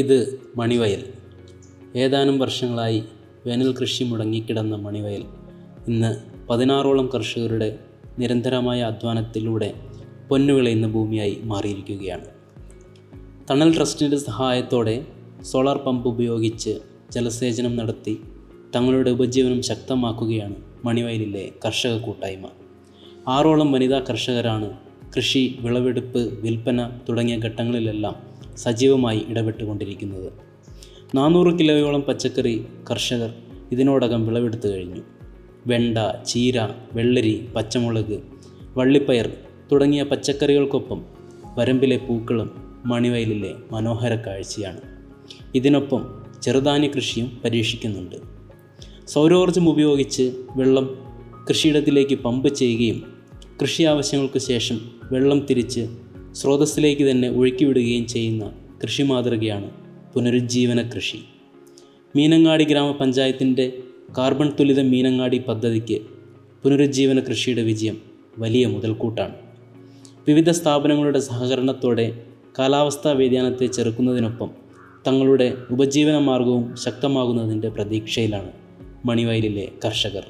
ഇത് മണിവയൽ. ഏതാനും വർഷങ്ങളായി വേനൽ കൃഷി മുടങ്ങിക്കിടന്ന മണിവയൽ ഇന്ന് 16ഓളം കർഷകരുടെ നിരന്തരമായ അധ്വാനത്തിലൂടെ പൊന്നുവിളയുന്ന ഭൂമിയായി മാറിയിരിക്കുകയാണ്. തണൽ ട്രസ്റ്റിൻ്റെ സഹായത്തോടെ സോളാർ പമ്പ് ഉപയോഗിച്ച് ജലസേചനം നടത്തി തങ്ങളുടെ ഉപജീവനം ശക്തമാക്കുകയാണ് മണിവയലിലെ കർഷക കൂട്ടായ്മ. 6ഓളം വനിതാ കർഷകരാണ് കൃഷി, വിളവെടുപ്പ്, വിൽപ്പന തുടങ്ങിയ ഘട്ടങ്ങളിലെല്ലാം സജീവമായി ഇടപെട്ടുകൊണ്ടിരിക്കുന്നത്. 400 കിലോയോളം പച്ചക്കറി കർഷകർ ഇതിനോടകം വിളവെടുത്തു കഴിഞ്ഞു. വെണ്ട, ചീര, വെള്ളരി, പച്ചമുളക്, വള്ളിപ്പയർ തുടങ്ങിയ പച്ചക്കറികൾക്കൊപ്പം വരമ്പിലെ പൂക്കളും മണിവയലിലെ മനോഹര കാഴ്ചയാണ്. ഇതിനൊപ്പം ചെറുധാന്യ കൃഷിയും പരീക്ഷിക്കുന്നുണ്ട്. സൗരോർജ്ജം ഉപയോഗിച്ച് വെള്ളം കൃഷിയിടത്തിലേക്ക് പമ്പ് ചെയ്യുകയും കൃഷി ആവശ്യങ്ങൾക്ക് ശേഷം വെള്ളം തിരിച്ച് സ്രോതസ്സിലേക്ക് തന്നെ ഒഴുക്കിവിടുകയും ചെയ്യുന്ന കൃഷി മാതൃകയാണ് പുനരുജ്ജീവന കൃഷി. മീനങ്ങാടി ഗ്രാമപഞ്ചായത്തിൻ്റെ കാർബൺ തുലിത മീനങ്ങാടി പദ്ധതിക്ക് പുനരുജ്ജീവന കൃഷിയുടെ വിജയം വലിയ മുതൽക്കൂട്ടാണ്. വിവിധ സ്ഥാപനങ്ങളുടെ സഹകരണത്തോടെ കാലാവസ്ഥാ വ്യതിയാനത്തെ ചെറുക്കുന്നതിനൊപ്പം തങ്ങളുടെ ഉപജീവന മാർഗവും ശക്തമാകുന്നതിൻ്റെ പ്രതീക്ഷയിലാണ് മണിവയലിലെ കർഷകർ.